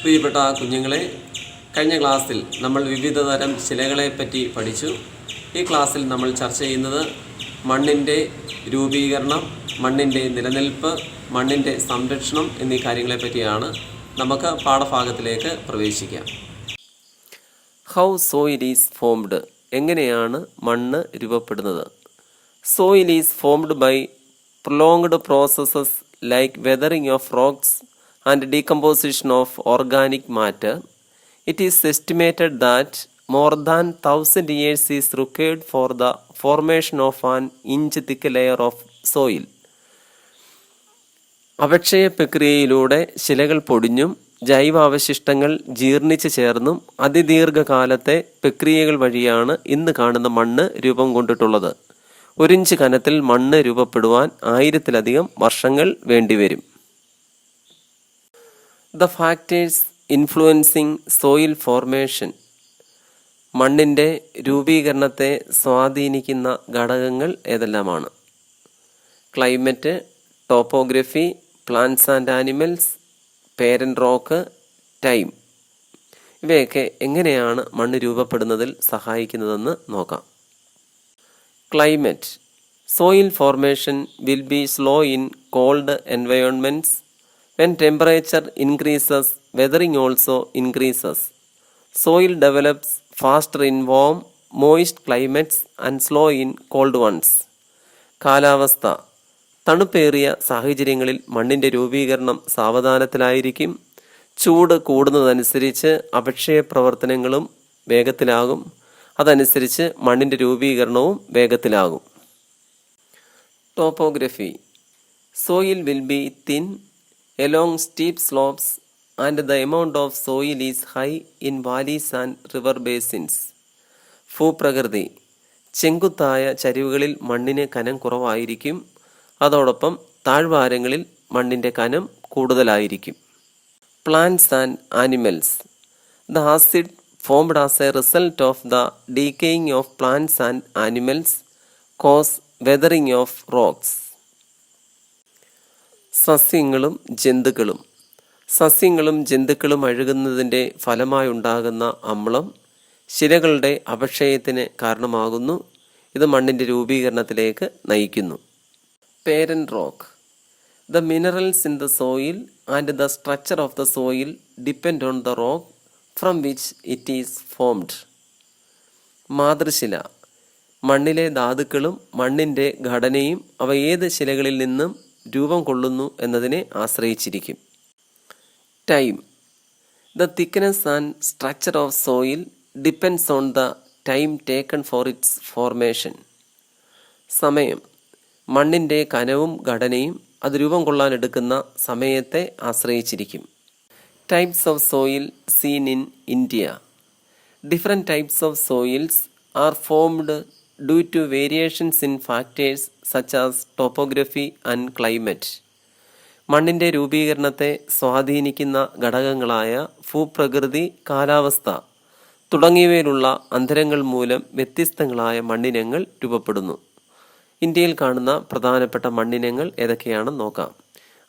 പ്രിയപ്പെട്ട കുഞ്ഞുങ്ങളെ, കഴിഞ്ഞ ക്ലാസ്സിൽ നമ്മൾ വിവിധതരം ശിലകളെപ്പറ്റി പഠിച്ചു. ഈ ക്ലാസ്സിൽ നമ്മൾ ചർച്ച ചെയ്യുന്നത് മണ്ണിൻ്റെ രൂപീകരണം, മണ്ണിൻ്റെ നിലനിൽപ്പ്, മണ്ണിൻ്റെ സംരക്ഷണം എന്നീ കാര്യങ്ങളെപ്പറ്റിയാണ്. നമുക്ക് പാഠഭാഗത്തിലേക്ക് പ്രവേശിക്കാം. How soil is formed. എങ്ങനെയാണ് മണ്ണ് രൂപപ്പെടുന്നത്? Soil is formed by prolonged processes like weathering of rocks and decomposition of organic matter. It is estimated that more than 1000 years is required for the formation of an inch thick layer of soil. അപക്ഷയ പ്രക്രിയയിലൂടെ ശിലകൾ പൊടിഞ്ഞും ജൈവാവശിഷ്ടങ്ങൾ ജീർണിച്ച് ചേർന്നും അതിദീർഘകാലത്തെ പ്രക്രിയകൾ വഴിയാണ് ഇന്ന് കാണുന്ന മണ്ണ് രൂപം കൊണ്ടിട്ടുള്ളത്. 1 inch കനത്തിൽ മണ്ണ് രൂപപ്പെടുവാൻ 1000-ലധികം വർഷങ്ങൾ വേണ്ടിവരും. The factors influencing soil formation. മണ്ണിൻ്റെ രൂപീകരണത്തെ സ്വാധീനിക്കുന്ന ഘടകങ്ങൾ ഏതെല്ലാമാണ്? Climate, topography, plants and animals, parent rock, time. ഇവയൊക്കെ എങ്ങനെയാണ് മണ്ണ് രൂപപ്പെടുന്നതിൽ സഹായിക്കുന്നതെന്ന് നോക്കാം. Climate. Soil formation will be slow in cold environments. When temperature increases, weathering also increases. Soil develops faster in warm, moist climates and slow in cold ones. കാലാവസ്ഥ. തണുപ്പേറിയ സാഹചര്യങ്ങളിൽ മണ്ണിൻ്റെ രൂപീകരണം സാവധാനത്തിലായിരിക്കും. ചൂട് കൂടുന്നതനുസരിച്ച് അപക്ഷയ പ്രവർത്തനങ്ങളും വേഗത്തിലാകും. അതനുസരിച്ച് മണ്ണിൻ്റെ രൂപീകരണവും വേഗത്തിലാകും. Topography. Soil will be thin along steep slopes and the amount of soil is high in valleys and river basins. ഭൂപ്രകൃതി. ചെങ്കുത്തായ ചരിവുകളിൽ മണ്ണിന് കനം കുറവായിരിക്കും. അതോടൊപ്പം താഴ്വാരങ്ങളിൽ മണ്ണിൻ്റെ കനം കൂടുതലായിരിക്കും. Plants and animals. The acid formed as a result of the decaying of plants and animals cause weathering of rocks. സസ്യങ്ങളും ജന്തുക്കളും. സസ്യങ്ങളും ജന്തുക്കളും അഴുകുന്നതിൻ്റെ ഫലമായുണ്ടാകുന്ന അമ്ലം ശിലകളുടെ അപക്ഷയത്തിന് കാരണമാകുന്നു. ഇത് മണ്ണിൻ്റെ രൂപീകരണത്തിലേക്ക് നയിക്കുന്നു. Parent rock. The minerals in the soil and the structure of the soil depend on the rock from which it is formed. മാതൃശില. മണ്ണിലെ ധാതുക്കളും മണ്ണിൻ്റെ ഘടനയും അവ ഏത് ശിലകളിൽ നിന്നും രൂപം കൊള്ളുന്നു എന്നതിനെ ആശ്രയിച്ചിരിക്കും. Time. The thickness and structure of soil depends on the time taken four it's formation. സമയം. മണ്ണിൻ്റെ കനവും ഘടനയും അത് രൂപം കൊള്ളാൻ എടുക്കുന്ന സമയത്തെ ആശ്രയിച്ചിരിക്കും. Types of soil scene in India. Different types of soils are formed due to variations in factors such as topography and climate. മണ്ണിൻ്റെ രൂപീകരണത്തെ സ്വാധീനിക്കുന്ന ഘടകങ്ങളായ ഭൂപ്രകൃതി, കാലാവസ്ഥ തുടങ്ങിയവയിലുള്ള അന്തരങ്ങൾ മൂലം വ്യത്യസ്തങ്ങളായ മണ്ണിനങ്ങൾ രൂപപ്പെടുന്നു. ഇന്ത്യയിൽ കാണുന്ന പ്രധാനപ്പെട്ട മണ്ണിനങ്ങൾ ഏതൊക്കെയാണെന്ന് നോക്കാം.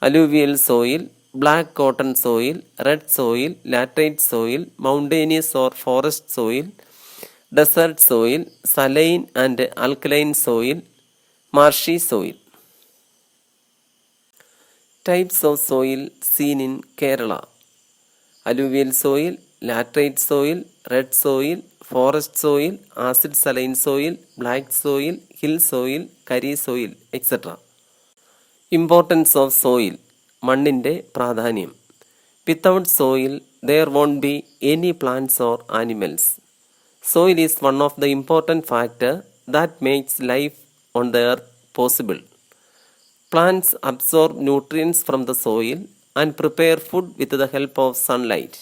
Alluvial soil, black cotton soil, red soil, laterite soil, mountainous or forest soil, desert soil, saline and alkaline soil, marshy soil. Types of soil seen in Kerala. Alluvial soil, laterite soil, red soil, forest soil, acid saline soil, black soil, hill soil, curry soil, etc. Importance of soil. മണ്ണിൻ്റെ പ്രാധാന്യം. Without soil, there won't be any plants or animals. Soil is one of the important factors that makes life on the earth possible. Plants absorb nutrients from the soil and prepare food with the help of sunlight.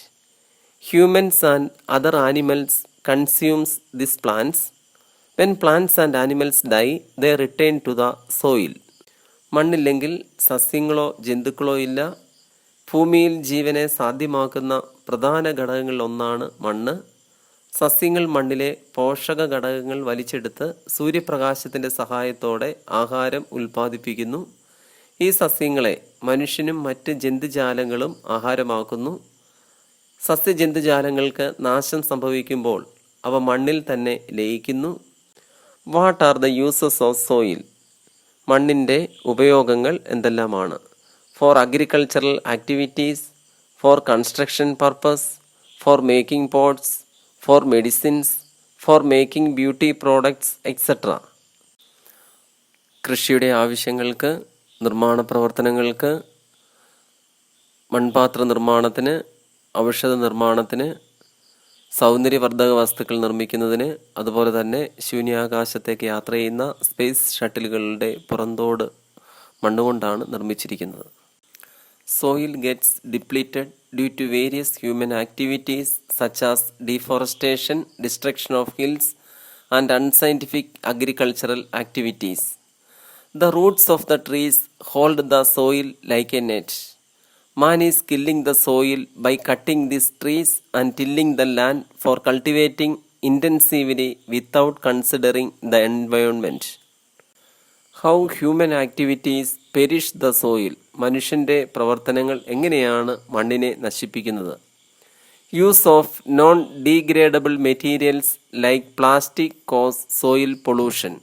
Humans and other animals consume these plants. When plants and animals die, they return to the soil. മണ്ണില്ലെങ്കിൽ സസ്യങ്ങളോ ജന്തുക്കളോ ഇല്ല. ഭൂമിയിൽ ജീവനെ സാധ്യമാക്കുന്ന പ്രധാന ഘടകങ്ങളിൽ ഒന്നാണ് മണ്ണ്. സസ്യങ്ങൾ മണ്ണിലെ പോഷക ഘടകങ്ങൾ വലിച്ചെടുത്ത് സൂര്യപ്രകാശത്തിൻ്റെ സഹായത്തോടെ ആഹാരം ഉൽപ്പാദിപ്പിക്കുന്നു. ഈ സസ്യങ്ങളെ മനുഷ്യനും മറ്റ് ജന്തുജാലങ്ങളും ആഹാരമാക്കുന്നു. സസ്യജന്തുജാലങ്ങൾക്ക് നാശം സംഭവിക്കുമ്പോൾ അവ മണ്ണിൽ തന്നെ ലയിക്കുന്നു. What are the uses of soil? മണ്ണിൻ്റെ ഉപയോഗങ്ങൾ എന്തെല്ലാമാണ്? For agricultural activities, for construction purpose, for making pots, for medicines, for making beauty products etcetera. കൃഷിയുടെ ആവശ്യങ്ങൾക്ക്, നിർമ്മാണ പ്രവർത്തനങ്ങൾക്ക്, മൺപാത്ര നിർമ്മാണത്തിന്, ഔഷധ നിർമ്മാണത്തിന്, സൗന്ദര്യവർദ്ധക വസ്തുക്കൾ നിർമ്മിക്കുന്നതിന്, അതുപോലെ തന്നെ ശൂന്യാകാശത്തേക്ക് യാത്ര ചെയ്യുന്ന സ്പേസ് ഷട്ടിലുകളുടെ പുറന്തോട് മണ്ണുകൊണ്ടാണ് നിർമ്മിച്ചിരിക്കുന്നത്. Soil gets depleted due to various human activities such as deforestation, destruction of hills and unscientific agricultural activities. The roots of the trees hold the soil like a net. Man is killing the soil by cutting these trees and tilling the land for cultivating intensively without considering the environment. How human activities perish the soil. മനുഷ്യൻ്റെ പ്രവർത്തനങ്ങൾ എങ്ങനെയാണ് മണ്ണിനെ നശിപ്പിക്കുന്നത്? Use of non-degradable materials like plastic cause soil pollution.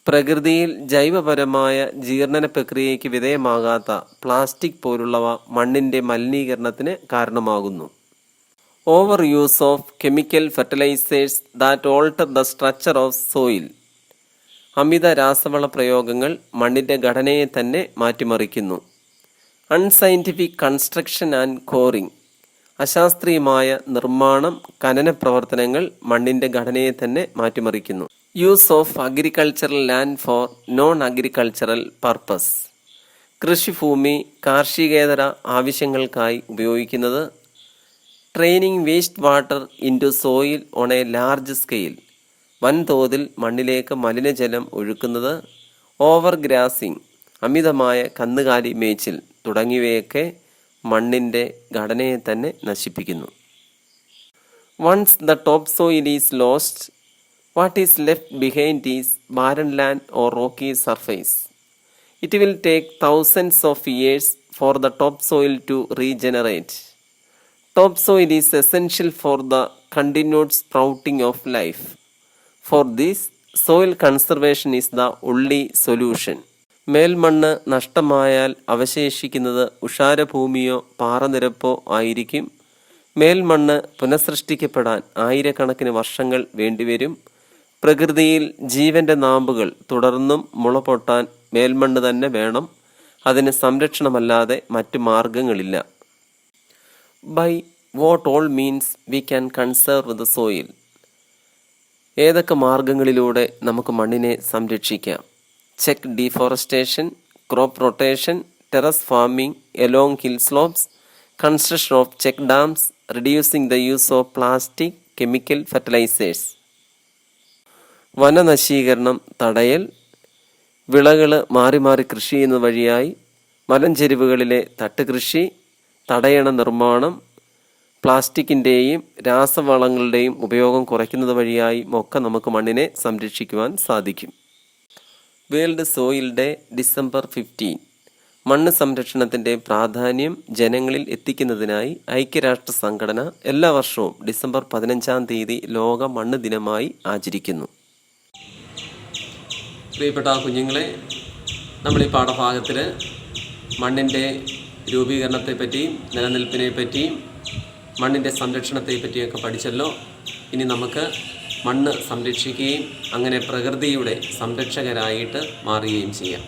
പ്രകൃതിയിൽ ജൈവപരമായ ജീർണന പ്രക്രിയയ്ക്ക് വിധേയമാകാത്ത plastic പോലുള്ളവ മണ്ണിൻ്റെ മലിനീകരണത്തിന് കാരണമാകുന്നു. Overuse of chemical fertilisers that alter the structure of soil. അമിത രാസവള പ്രയോഗങ്ങൾ മണ്ണിൻ്റെ ഘടനയെ തന്നെ മാറ്റിമറിക്കുന്നു. Unscientific construction and quarrying. അശാസ്ത്രീയമായ നിർമ്മാണം, ഖനന പ്രവർത്തനങ്ങൾ മണ്ണിൻ്റെ ഘടനയെ തന്നെ മാറ്റിമറിക്കുന്നു. Use of agricultural land for non agricultural purpose. കൃഷിഭൂമി കാർഷികേതര ആവശ്യങ്ങൾക്കായി ഉപയോഗിക്കുന്നത്. Draining waste water into soil on a large scale. വൻതോതിൽ മണ്ണിലേക്ക് മലിനജലം ഒഴുക്കുന്നത്. ഓവർ ഗ്രാസിംഗ്, അമിതമായ കന്നുകാലി മേച്ചിൽ തുടങ്ങിയവയൊക്കെ മണ്ണിൻ്റെ ഘടനയെ തന്നെ നശിപ്പിക്കുന്നു. Once the top soil is lost, what is left behind is barren land or rocky surface. It will take thousands of years for the topsoil to regenerate. Topsoil is essential for the continued sprouting of life. For this, soil conservation is the only solution. മേൽമണ്ണ് നഷ്ടമായാൽ അവശേഷിക്കുന്നത് ഉഷാരഭൂമിയോ പാറനിരപ്പോ ആയിരിക്കും. മേൽമണ്ണ് പുനഃസൃഷ്ടിക്കപ്പെടാൻ ആയിരക്കണക്കിന് വർഷങ്ങൾ വേണ്ടിവരും. പ്രകൃതിയിൽ ജീവന്റെ നാമ്പുകൾ തുടർന്നും മുളപൊട്ടാൻ മേൽമണ്ണ് തന്നെ വേണം. അതിന് സംരക്ഷണമല്ലാതെ മറ്റു മാർഗങ്ങളില്ല. By what all means we can conserve the soil. ഏതൊക്കെ മാർഗങ്ങളിലൂടെ നമുക്ക് മണ്ണിനെ സംരക്ഷിക്കാം? Check deforestation, crop rotation, terrace farming along hill slopes, construction of check dams, reducing the use of plastic, chemical fertilisers. വനനശീകരണം തടയൽ, വിളകൾ മാറി മാറി കൃഷി ചെയ്യുന്നത് വഴിയായി മലഞ്ചെരിവുകളിലെ തട്ടുകൃഷി, തടയണ നിർമ്മാണം, പ്ലാസ്റ്റിക്കിൻ്റെയും രാസവളങ്ങളുടെയും ഉപയോഗം കുറയ്ക്കുന്നത് വഴിയായി ഒക്കെ നമുക്ക് മണ്ണിനെ സംരക്ഷിക്കുവാൻ സാധിക്കും. World soil day December 15. മണ്ണ് സംരക്ഷണത്തിൻ്റെ പ്രാധാന്യം ജനങ്ങളിൽ എത്തിക്കുന്നതിനായി ഐക്യരാഷ്ട്ര സംഘടന എല്ലാ വർഷവും ഡിസംബർ 15 ലോക മണ്ണ് ദിനമായി ആചരിക്കുന്നു. പ്രിയപ്പെട്ട കുഞ്ഞുങ്ങളെ, നമ്മൾ ഈ പാഠഭാഗത്തിൽ മണ്ണിൻ്റെ രൂപീകരണത്തെപ്പറ്റിയും നിലനിൽപ്പിനെ പറ്റിയും മണ്ണിൻ്റെ സംരക്ഷണത്തെ പറ്റിയൊക്കെ പഠിച്ചല്ലോ. ഇനി നമുക്ക് മണ്ണ് സംരക്ഷിക്കുകയും അങ്ങനെ പ്രകൃതിയുടെ സംരക്ഷകരായിട്ട് മാറുകയും ചെയ്യാം.